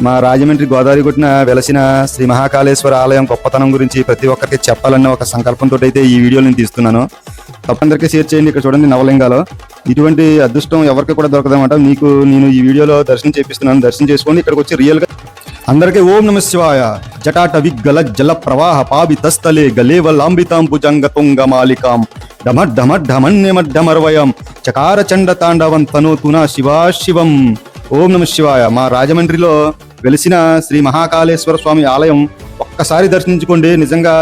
మా రాజమండ్రి గోదావరి గుట్టున వెలసిన శ్రీ మహాకాళేశ్వర ఆలయం గొప్పతనం గురించి ప్రతి ఒక్కరికి చెప్పాలన్న ఒక సంకల్పంతో అయితే ఈ వీడియో నేను తీస్తున్నాను. తప్పందరికీ షేర్ చేయండి. ఇక్కడ చూడండి నవలింగాలు. ఇటువంటి అదృష్టం ఎవరికి కూడా దొరకదన్నమాట. మీకు నేను ఈ వీడియోలో దర్శనం చేపిస్తున్నాను. దర్శనం చేసుకోండి. ఇక్కడికి వచ్చి రియల్ గా అందరికీ ఓం నమ శివాయ. జటాట విగ్గల జల ప్రవాహ పావితస్థలే గలేవలాంబితాం భుజంగ తుంగ మాలికాం ఢమఢమఢమన్యమఢమర్వయం చకార చండ తాండవం తనోతునా శివాశివం. ఓం నమ శివాయ. మా రాజమండ్రిలో వెలిసిన శ్రీ మహాకాళేశ్వర స్వామి ఆలయం ఒక్కసారి దర్శించుకోండి. నిజంగా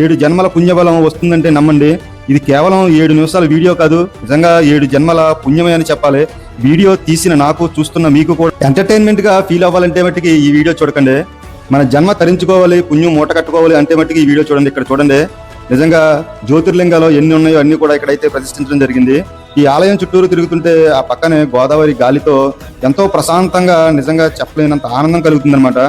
7 జన్మల పుణ్యబలం వస్తుందంటే నమ్మండి. ఇది కేవలం 7 నిమిషాల వీడియో కాదు, నిజంగా 7 జన్మల పుణ్యమే అని చెప్పాలి. వీడియో తీసిన నాకు, చూస్తున్న మీకు కూడా ఎంటర్టైన్మెంట్ గా ఫీల్ అవ్వాలంటే మట్టికి ఈ వీడియో చూడకండి. మన జన్మ తరించుకోవాలి, పుణ్యం మూట కట్టుకోవాలి అంటే మట్టికి ఈ వీడియో చూడండి. ఇక్కడ చూడండి నిజంగా జ్యోతిర్లింగాలు ఎన్ని ఉన్నాయో అన్ని కూడా ఇక్కడైతే ప్రతిష్ఠించడం జరిగింది. ఈ ఆలయం చుట్టూరు తిరుగుతుంటే ఆ పక్కనే గోదావరి గాలితో ఎంతో ప్రశాంతంగా, నిజంగా చెప్పలేనంత ఆనందం కలుగుతుందన్నమాట.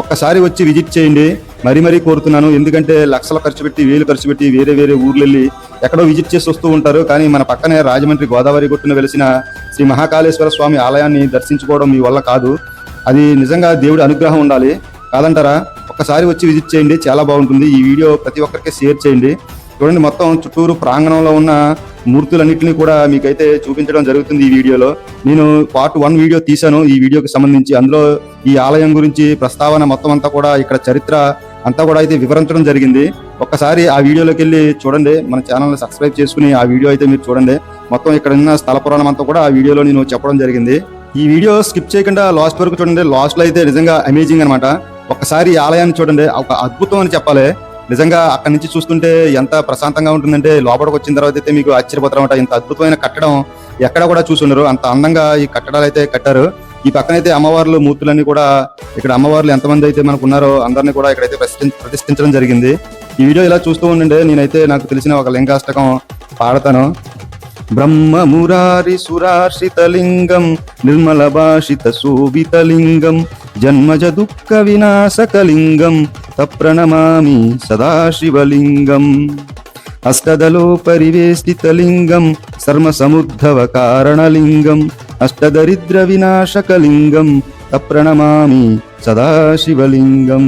ఒక్కసారి వచ్చి విజిట్ చేయండి. మరీ కోరుతున్నాను. ఎందుకంటే లక్షలు ఖర్చు పెట్టి, వేలు ఖర్చు పెట్టి వేరే ఊర్లు వెళ్ళి ఎక్కడో విజిట్ చేసి వస్తూ ఉంటారు. కానీ మన పక్కనే రాజమండ్రి గోదావరి గుట్టున వెలిసిన శ్రీ మహాకాళేశ్వర స్వామి ఆలయాన్ని దర్శించుకోవడం మీ వల్ల కాదు. అది నిజంగా దేవుడి అనుగ్రహం ఉండాలి. కాదంటారా? ఒక్కసారి వచ్చి విజిట్ చేయండి, చాలా బాగుంటుంది. ఈ వీడియో ప్రతి ఒక్కరికి షేర్ చేయండి. చూడండి మొత్తం చుట్టూరు ప్రాంగణంలో ఉన్న మూర్తులన్నింటినీ కూడా మీకైతే చూపించడం జరుగుతుంది. ఈ వీడియోలో నేను పార్ట్ 1 వీడియో తీశాను ఈ వీడియోకి సంబంధించి. అందులో ఈ ఆలయం గురించి ప్రస్తావన మొత్తం అంతా కూడా, ఇక్కడ చరిత్ర అంతా కూడా అయితే వివరించడం జరిగింది. ఒక్కసారి ఆ వీడియోలోకి వెళ్ళి చూడండి. మన ఛానల్ని సబ్స్క్రైబ్ చేసుకుని ఆ వీడియో అయితే మీరు చూడండి. మొత్తం ఇక్కడ ఉన్న స్థల పురాణం అంతా కూడా ఆ వీడియోలో నేను చెప్పడం జరిగింది. ఈ వీడియో స్కిప్ చేయకుండా లాస్ట్ వరకు చూడండి. లాస్ట్ లో అయితే నిజంగా అమేజింగ్ అనమాట. ఒక్కసారి ఈ ఆలయాన్ని చూడండి, ఒక అద్భుతం అని చెప్పాలి. నిజంగా అక్కడి నుంచి చూస్తుంటే ఎంత ప్రశాంతంగా ఉంటుందంటే లోపలికి వచ్చిన తర్వాత అయితే మీకు ఆశ్చర్యపోతారన్నమాట. ఇంత అద్భుతమైన కట్టడం ఎక్కడ కూడా చూసుండరు. అంత అందంగా ఈ కట్టడాలు అయితే కట్టారు. ఈ పక్కనైతే అమ్మవార్లు మూర్తులన్నీ కూడా, ఇక్కడ అమ్మవార్లు ఎంతమంది అయితే మనకు ఉన్నారో అందరినీ కూడా ఇక్కడైతే ప్రతిష్ఠించడం జరిగింది. ఈ వీడియో ఇలా చూస్తూ ఉండండి. నేనైతే నాకు తెలిసిన ఒక లింగాష్టకం పాడతాను. బ్రహ్మ మురారి సురార్షితలింగం నిర్మల భాషిత శోభితలింగం జన్మజ దుఃఖ వినాశకలింగం తప్రణమామి సదాశివలింగం అష్టదలో పరివేష్టితలింగం సర్మ సముద్ధవ కారణలింగం అష్టదరిద్ర వినాశకలింగం తప్రణమామి సదాశివలింగం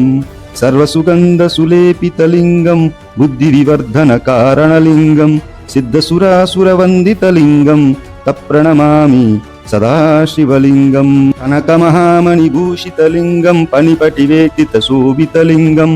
సర్వసుగంధ సులేపితలింగం బుద్ధి వివర్ధన కారణలింగం సిద్ధసురాసురవందితలింగం తప్రణమామి సదాశివలింగం కనకమహామణిభూషితలింగం పనిపటివేకిత శోభితలింగం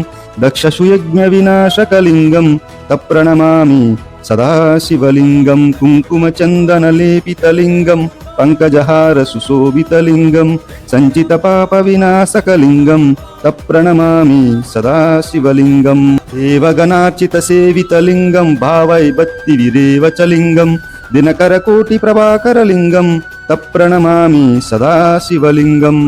దక్షసుయజ్ఞ వినాశకలింగం తప్రణమామి సదాశివలింగం కుంకుమచందనలేపితలింగం పంకజహార సుశోభితలింగం సంచిత పాప వినాశకలింగం తప్రణమామి సదాశివలింగం దేవగణార్చిత సేవితలింగం భావై భక్తి విరేవచలింగం దినకర కోటి ప్రభాకరలింగం తప్రణమామి సదాశివలింగం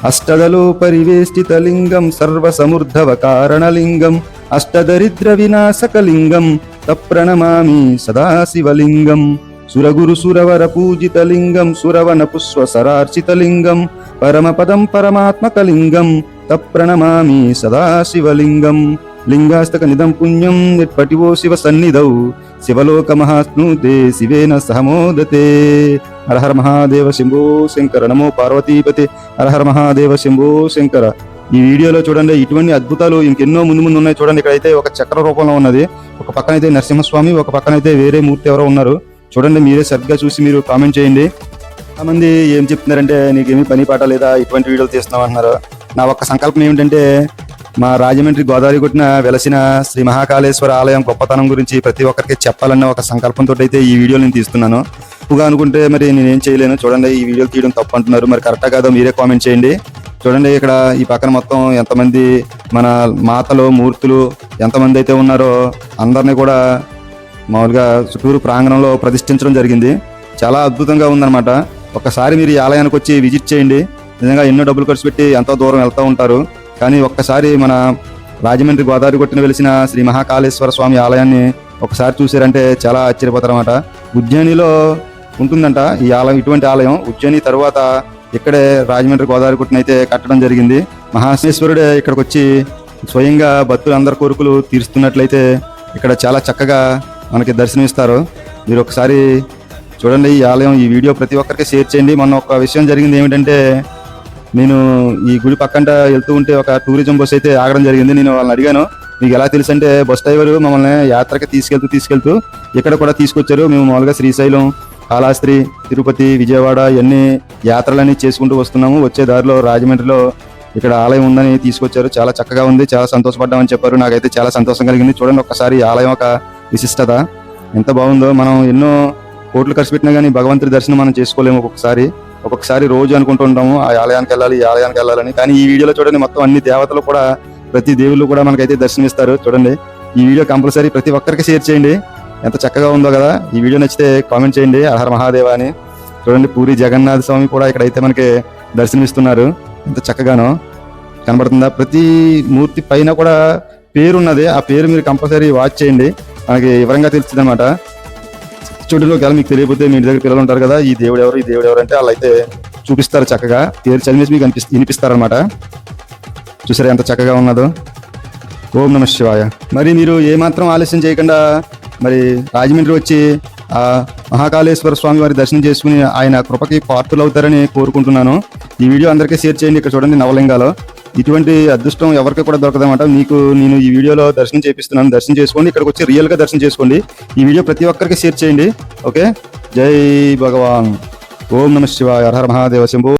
అష్టదలో పరివేష్టితలింగం సర్వసమృద్ధవ కారణలింగం అష్టదరిద్ర వినాశకలింగం తప్రణమామి సదాశివలింగం సురగురు సురవర పూజితలింగం సురవన పుష్ప సరార్చితలింగం పరమపదం పరమాత్మకలింగం తప్రణమామి సదాశివలింగం లింగాస్తక నిదం పుణ్యం నిర్పటివో శివ సన్నిధౌ శివలోక మహాస్నూతే శివేన సహమోదతే. హరహర మహాదేవ శంభో శంకర. నమో పార్వతీపతి. హరహర మహాదేవ శంభో శంకర. ఈ వీడియోలో చూడండి ఇటువంటి అద్భుతాలు ఇంకెన్నో ముందు ఉన్నాయి. చూడండి ఇక్కడైతే ఒక చక్ర రూపంలో ఉన్నది. ఒక పక్కనైతే నరసింహస్వామి, ఒక పక్కనైతే వేరే మూర్తి ఎవరో ఉన్నారు. చూడండి, మీరే సరిగ్గా చూసి మీరు కామెంట్ చేయండి. చాలా మంది ఏం చెప్తున్నారంటే నీకేమీ పని పాట లేదా, ఇటువంటి వీడియోలు తీస్తున్నావు అంటున్నారు. నా ఒక్క సంకల్పం ఏమిటంటే మా రాజమండ్రి గోదావరి గుట్టున వెలసిన శ్రీ మహాకాళేశ్వర ఆలయం గొప్పతనం గురించి ప్రతి ఒక్కరికి చెప్పాలన్న ఒక సంకల్పంతో అయితే ఈ వీడియో నేను తీస్తున్నాను. తప్పుగా అనుకుంటే మరి నేనేం చేయలేను. చూడండి ఈ వీడియోలు తీయడం తప్పు అంటున్నారు. మరి కరెక్టా కాదో మీరే కామెంట్ చేయండి. చూడండి ఇక్కడ ఈ పక్కన మొత్తం ఎంతమంది మన మాతలు మూర్తులు ఎంతమంది అయితే ఉన్నారో అందరినీ కూడా మామూలుగా చుట్టూరు ప్రాంగణంలో ప్రతిష్ఠించడం జరిగింది. చాలా అద్భుతంగా ఉందన్నమాట. ఒక్కసారి మీరు ఈ ఆలయానికి వచ్చి విజిట్ చేయండి. నిజంగా ఎన్నో డబ్బులు ఖర్చు పెట్టి ఎంతో దూరం వెళ్తూ ఉంటారు. కానీ ఒక్కసారి మన రాజమండ్రి గోదావరి గుట్టున వెలిసిన శ్రీ మహాకాళేశ్వర స్వామి ఆలయాన్ని ఒకసారి చూసారంటే చాలా ఆశ్చర్యపోతారన్నమాట. ఉజ్జయినిలో ఉంటుందంట ఈ ఆలయం. ఇటువంటి ఆలయం ఉజ్జయిని తర్వాత ఇక్కడే రాజమండ్రి గోదావరి గుట్టున అయితే కట్టడం జరిగింది. మహాశేశ్వరుడే ఇక్కడికి వచ్చి స్వయంగా భక్తులు అందరి కోరికలు తీరుస్తున్నట్లయితే ఇక్కడ చాలా చక్కగా మనకి దర్శనమిస్తారు. మీరు ఒకసారి చూడండి ఈ ఆలయం. ఈ వీడియో ప్రతి ఒక్కరికి షేర్ చేయండి. మొన్న ఒక విషయం జరిగింది ఏమిటంటే నేను ఈ గుడి పక్కంట వెళ్తూ ఉంటే ఒక టూరిజం బస్ అయితే ఆగడం జరిగింది. నేను వాళ్ళని అడిగాను, మీకు ఎలా తెలుసు అంటే బస్ డ్రైవర్ మమ్మల్ని యాత్రకి తీసుకెళ్తూ ఇక్కడ కూడా తీసుకొచ్చారు. మేము మామూలుగా శ్రీశైలం, కాళహస్తి, తిరుపతి, విజయవాడ ఇవన్నీ యాత్రలన్నీ చేసుకుంటూ వస్తున్నాము. వచ్చే దారిలో రాజమండ్రిలో ఇక్కడ ఆలయం ఉందని తీసుకొచ్చారు. చాలా చక్కగా ఉంది, చాలా సంతోషపడ్డామని చెప్పారు. నాకైతే చాలా సంతోషం కలిగింది. చూడండి ఒక్కసారి ఈ ఆలయం ఒక విశిష్టత ఎంత బాగుందో. మనం ఎన్నో కోట్లు ఖర్చు పెట్టినా కానీ భగవంతుడి దర్శనం మనం చేసుకోలేము. ఒక్కొక్కసారి రోజు అనుకుంటూ ఉంటాము ఆ ఆలయానికి వెళ్ళాలి, ఈ ఆలయానికి వెళ్ళాలని. కానీ ఈ వీడియోలో చూడండి మొత్తం అన్ని దేవతలు కూడా, ప్రతి దేవుళ్ళు కూడా మనకైతే దర్శనమిస్తారు. చూడండి ఈ వీడియో కంపల్సరీ ప్రతి ఒక్కరికి షేర్ చేయండి. ఎంత చక్కగా ఉందో కదా. ఈ వీడియో నచ్చితే కామెంట్ చేయండి హర మహాదేవ అని. చూడండి పూరి జగన్నాథ స్వామి కూడా ఇక్కడైతే మనకి దర్శనమిస్తున్నారు. ఎంత చక్కగానో కనబడుతుందా. ప్రతి మూర్తి పైన కూడా పేరు ఉన్నది. ఆ పేరు మీరు కంపల్సరీ వాచ్ చేయండి, మనకి వివరంగా తెలుస్తుంది అనమాట. చూడండి ఒకవేళ మీకు తెలియకపోతే మీ ఇంటి దగ్గర పిల్లలు ఉంటారు కదా, ఈ దేవుడు ఎవరు అంటే వాళ్ళు అయితే చూపిస్తారు, చక్కగా పేరు చదివేసి మీకు వినిపిస్తారనమాట. చూసారా ఎంత చక్కగా ఉన్నదో. ఓం నమః శివాయ. మరి మీరు ఏమాత్రం ఆలస్యం చేయకుండా మరి రాజమండ్రి వచ్చి ఆ మహాకాళేశ్వర స్వామి వారి దర్శనం చేసుకుని ఆయన కృపకి పాత్రలు అవుతారని కోరుకుంటున్నాను. ఈ వీడియో అందరికీ షేర్ చేయండి. ఇక్కడ చూడండి నవలింగాలు, ఇటువంటి అదృష్టం ఎవరికి కూడా దొరకదన్నమాట. మీకు నేను ఈ వీడియోలో దర్శనం చేపిస్తున్నాను, దర్శనం చేసుకోండి. ఇక్కడికి వచ్చి రియల్గా దర్శనం చేసుకోండి. ఈ వీడియో ప్రతి ఒక్కరికి షేర్ చేయండి. ఓకే, జై భగవాన్. ఓం నమః శివాయ. హర మహాదేవ శంభో.